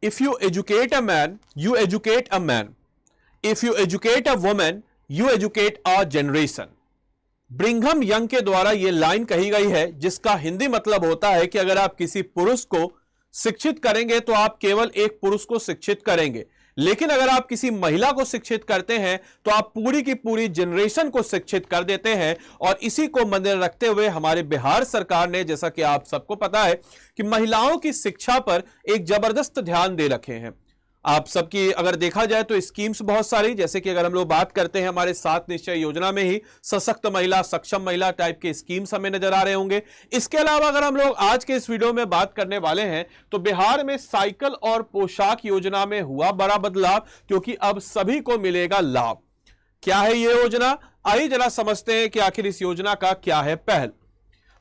If you educate a man you educate a man, if you educate a woman you educate a generation. Brigham Young के द्वारा यह line कही गई है, जिसका हिंदी मतलब होता है कि अगर आप किसी पुरुष को शिक्षित करेंगे तो आप केवल एक पुरुष को शिक्षित करेंगे, लेकिन अगर आप किसी महिला को शिक्षित करते हैं तो आप पूरी की पूरी जनरेशन को शिक्षित कर देते हैं। और इसी को मद्देनजर रखते हुए हमारे बिहार सरकार ने, जैसा कि आप सबको पता है, कि महिलाओं की शिक्षा पर एक जबरदस्त ध्यान दे रखे हैं। आप सबकी अगर देखा जाए तो स्कीम्स बहुत सारी, जैसे कि अगर हम लोग बात करते हैं हमारे 7 निश्चय योजना में ही सशक्त महिला, सक्षम महिला टाइप के स्कीम्स हमें नजर आ रहे होंगे। इसके अलावा अगर हम लोग आज के इस वीडियो में बात करने वाले हैं तो बिहार में साइकिल और पोशाक योजना में हुआ बड़ा बदलाव, क्योंकि अब सभी को मिलेगा लाभ। क्या है यह योजना, आइए जरा समझते हैं कि आखिर इस योजना का क्या है पहल।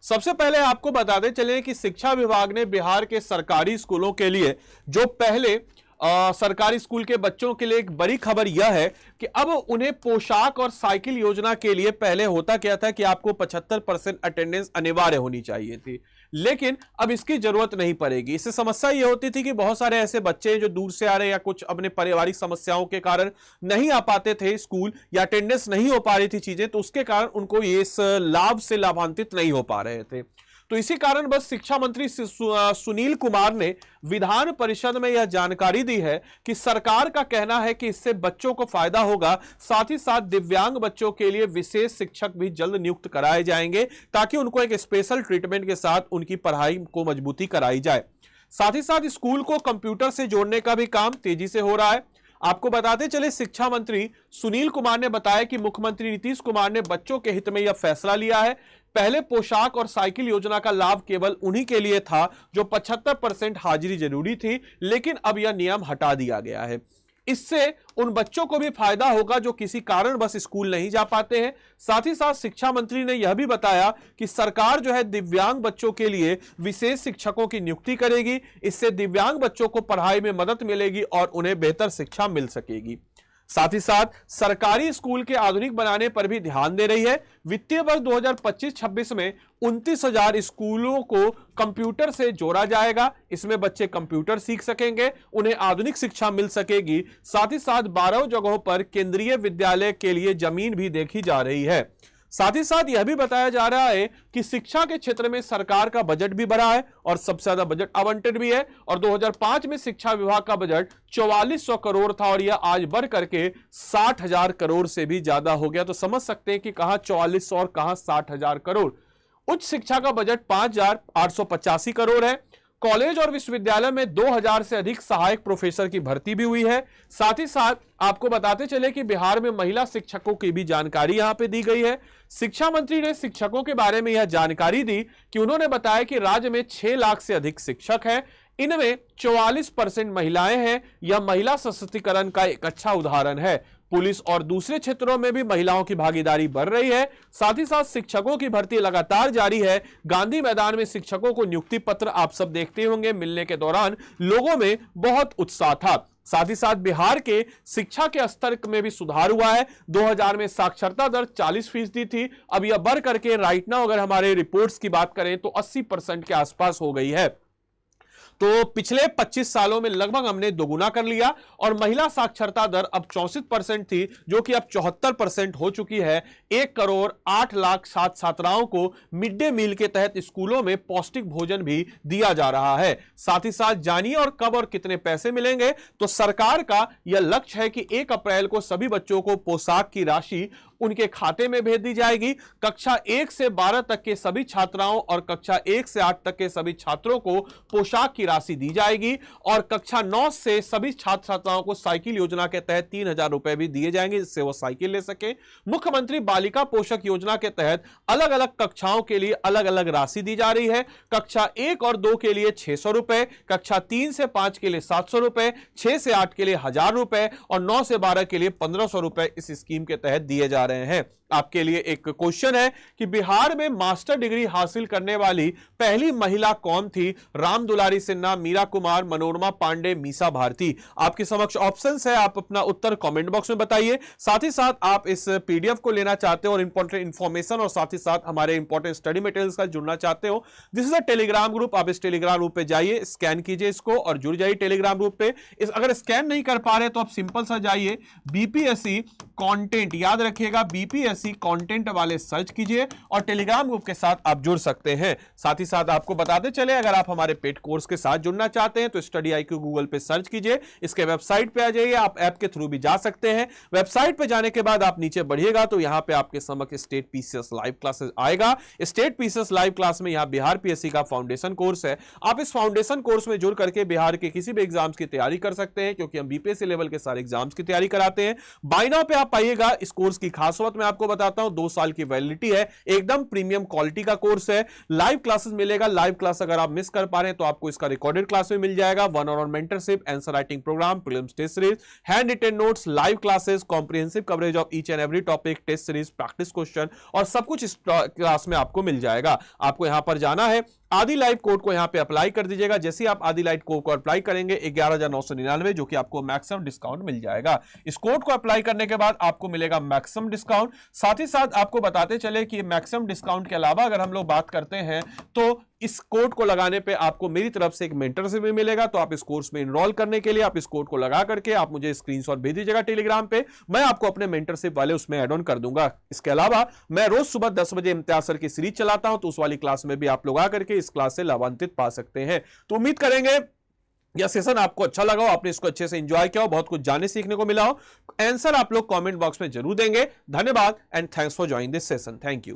सबसे पहले आपको बताते चले कि शिक्षा विभाग ने बिहार के सरकारी स्कूलों के लिए, जो पहले सरकारी स्कूल के बच्चों के लिए एक बड़ी खबर यह है कि अब उन्हें पोशाक और साइकिल योजना के लिए, पहले होता क्या था कि आपको 75% अटेंडेंस अनिवार्य होनी चाहिए थी, लेकिन अब इसकी जरूरत नहीं पड़ेगी। इससे समस्या यह होती थी कि बहुत सारे ऐसे बच्चे जो दूर से आ रहे या कुछ अपने पारिवारिक समस्याओं के कारण नहीं आ पाते थे स्कूल, या अटेंडेंस नहीं हो पा रही थी चीजें, तो उसके कारण उनको ये इस लाभ से लाभान्वित नहीं हो पा रहे थे। तो इसी कारण बस शिक्षा मंत्री सुनील कुमार ने विधान परिषद में यह जानकारी दी है कि सरकार का कहना है कि इससे बच्चों को फायदा होगा, साथ ही साथ दिव्यांग बच्चों के लिए विशेष शिक्षक भी जल्द नियुक्त कराए जाएंगे, ताकि उनको एक स्पेशल ट्रीटमेंट के साथ उनकी पढ़ाई को मजबूती कराई जाए। साथ ही साथ स्कूल को कंप्यूटर से जोड़ने का भी काम तेजी से हो रहा है। आपको बताते चले, शिक्षा मंत्री सुनील कुमार ने बताया कि मुख्यमंत्री नीतीश कुमार ने बच्चों के हित में यह फैसला लिया है। पहले पोशाक और साइकिल योजना का लाभ केवल उन्हीं के लिए था जो 75% हाजिरी जरूरी थी, लेकिन अब यह नियम हटा दिया गया है। इससे उन बच्चों को भी फायदा होगा जो किसी कारण बस स्कूल नहीं जा पाते हैं। साथ ही साथ शिक्षा मंत्री ने यह भी बताया कि सरकार जो है दिव्यांग बच्चों के लिए विशेष शिक्षकों की नियुक्ति करेगी। इससे दिव्यांग बच्चों को पढ़ाई में मदद मिलेगी और उन्हें बेहतर शिक्षा मिल सकेगी। साथ ही साथ सरकारी स्कूल के आधुनिक बनाने पर भी ध्यान दे रही है। वित्तीय वर्ष 2025-26 में 29,000 स्कूलों को कंप्यूटर से जोड़ा जाएगा। इसमें बच्चे कंप्यूटर सीख सकेंगे, उन्हें आधुनिक शिक्षा मिल सकेगी। साथ ही साथ 12 जगहों पर केंद्रीय विद्यालय के लिए जमीन भी देखी जा रही है। साथ ही साथ यह भी बताया जा रहा है कि शिक्षा के क्षेत्र में सरकार का बजट भी बढ़ा है और सबसे ज्यादा बजट आवंटित भी है। और 2005 में शिक्षा विभाग का बजट 4400 करोड़ था और यह आज बढ़ करके 60,000 करोड़ से भी ज्यादा हो गया। तो समझ सकते हैं कि कहां 4400 और कहां 60,000 करोड़। उच्च शिक्षा का बजट 5,885 करोड़ है। कॉलेज और विश्वविद्यालय में 2000 से अधिक सहायक प्रोफेसर की भर्ती भी हुई है। साथ ही साथ आपको बताते चले कि बिहार में महिला शिक्षकों की भी जानकारी यहां पे दी गई है। शिक्षा मंत्री ने शिक्षकों के बारे में यह जानकारी दी कि उन्होंने बताया कि राज्य में 6 लाख से अधिक शिक्षक हैं, इनमें 44% महिलाएं हैं। यह महिला सशक्तिकरण का एक अच्छा उदाहरण है। पुलिस और दूसरे क्षेत्रों में भी महिलाओं की भागीदारी बढ़ रही है। साथ ही साथ शिक्षकों की भर्ती लगातार जारी है। गांधी मैदान में शिक्षकों को नियुक्ति पत्र आप सब देखते होंगे, मिलने के दौरान लोगों में बहुत उत्साह था। साथ ही साथ बिहार के शिक्षा के स्तर में भी सुधार हुआ है। 2000 में साक्षरता दर 40% थी, अब यह बढ़ करके राइट नाउ अगर हमारे रिपोर्ट्स की बात करें तो 80% के आसपास हो गई है। तो पिछले 25 सालों में लगभग हमने दोगुना कर लिया और महिला साक्षरता दर अब 64% थी, जो कि अब 74% हो चुकी है। 1 करोड़ 8 लाख छात्र छात्राओं को मिड डे मील के तहत स्कूलों में पौष्टिक भोजन भी दिया जा रहा है। साथ ही साथ जानिए और कब और कितने पैसे मिलेंगे। तो सरकार का यह लक्ष्य है कि 1 अप्रैल को सभी बच्चों को पोशाक की राशि उनके खाते में भेज दी जाएगी। कक्षा 1 से 12 तक के सभी छात्राओं और कक्षा 1 से 8 तक के सभी छात्रों को पोशाक की राशि दी जाएगी और कक्षा 9 से सभी छात्र छात्राओं को साइकिल योजना के तहत 3,000 रुपए भी दिए जाएंगे, जिससे वो साइकिल ले सके। मुख्यमंत्री बालिका पोषक योजना के तहत अलग अलग कक्षाओं के लिए अलग अलग राशि दी जा रही है। कक्षा 1 और 2 के लिए 600 रुपए, कक्षा 3 से 5 के लिए 700 रुपए, 6 से 8 के लिए 1,000 रुपए और 9 से 12 के लिए 1,500 रुपए इस स्कीम के तहत दिए जा रहे हैं। आपके लिए एक क्वेश्चन है कि बिहार में मास्टर डिग्री हासिल करने वाली पहली महिला कौन थी? राम दुलारी सिन्हा, मीरा कुमार, मनोरमा पांडे, मीसा भारती। आपके समक्ष ऑप्शंस है, आप अपना उत्तर कमेंट बॉक्स में बताइए। साथ ही साथ आप इस पीडीएफ को लेना चाहते हो और इंपॉर्टेंट इंफॉर्मेशन और साथ ही साथ हमारे इंपॉर्टेंट स्टडी मटेरियल्स का जुड़ना चाहते हो, this is a Telegram group. आप इस टेलीग्राम ग्रुप पे जाइए, स्कैन कीजिए इसको और जुड़ जाइए टेलीग्राम ग्रुप पे। अगर स्कैन नहीं कर पा रहे तो आप सिंपल सा जाइए बीपीएससी कंटेंट, याद रखिएगा बीपीएससी कंटेंट वाले सर्च कीजिए और टेलीग्राम ग्रुप के साथ आप जुड़ सकते हैं। साथ ही साथ आपको बताते चले, अगर आप हमारे पेड कोर्स के साथ जुड़ना चाहते हैं तो स्टडी IQ गूगल पे सर्च कीजिए, इसके वेबसाइट पे आ जाइए, आप ऐप के थ्रू भी जा सकते हैं। वेबसाइट पे जाने के बाद आप नीचे बढ़िएगा तो यहां पे आपके समक्ष स्टेट पीसीएस लाइव क्लासेस आएगा। स्टेट पीसीएस लाइव क्लास में यहां बिहार पीएससी का फाउंडेशन कोर्स है। आप इस फाउंडेशन कोर्स में जुड़ करके बिहार के किसी भी एग्जाम्स की तैयारी कर सकते हैं, क्योंकि हम बीपीएससी लेवल के सारे एग्जाम्स की तैयारी कराते हैं। बाय नाउ पे आप पाइएगा। इस कोर्स की खास बात मैं आपको बताता हूं, 2 साल की वैलिडिटी है, एकदम प्रीमियम क्वालिटी का कोर्स है। लाइव क्लासेस मिलेगा, लाइव क्लास अगर आप मिस कर पा रहे हैं तो आपको इसका रिकॉर्डेड क्लास में मिल जाएगा। 1-on-1 mentorship, answer writing programme, prelims test series, hand written notes, live classes, comprehensive coverage of each and every topic, test series, practice question और सब कुछ इस क्लास में आपको मिल जाएगा। आपको यहां पर जाना है, आदि लाइव कोड को यहां पे अप्लाई कर दीजिएगा। जैसे ही आप आदि लाइव कोड को अप्लाई करेंगे 11,999, जो कि आपको मैक्सिमम डिस्काउंट मिल जाएगा। इस कोड को अप्लाई करने के बाद आपको मिलेगा मैक्सिमम डिस्काउंट। साथ ही साथ आपको बताते चले कि मैक्सिमम डिस्काउंट के अलावा अगर हम लोग बात करते हैं तो इस कोड को लगाने पे आपको मेरी तरफ से एक मेंटरशिप भी मिलेगा। तो आप इस कोर्स में इनरोल करने के लिए आप इस कोड को लगा करके आप मुझे स्क्रीनशॉट भेज दीजिएगा टेलीग्राम पे, मैं आपको अपने मेंटरशिप वाले उसमें ऐड ऑन कर दूंगा। इसके अलावा मैं रोज सुबह 10 बजे इम्तियाज सर की सीरीज चलाता हूं, तो उस वाली क्लास में भी आप लोग आकर के इस क्लास से लाभान्वित पा सकते हैं। तो उम्मीद करेंगे यह सेशन आपको अच्छा लगा हो, आपने इसको अच्छे से एंजॉय किया हो, बहुत कुछ जानने सीखने को मिला हो। आंसर आप लोग कमेंट बॉक्स में जरूर देंगे। धन्यवाद and thanks for joining this session. Thank you.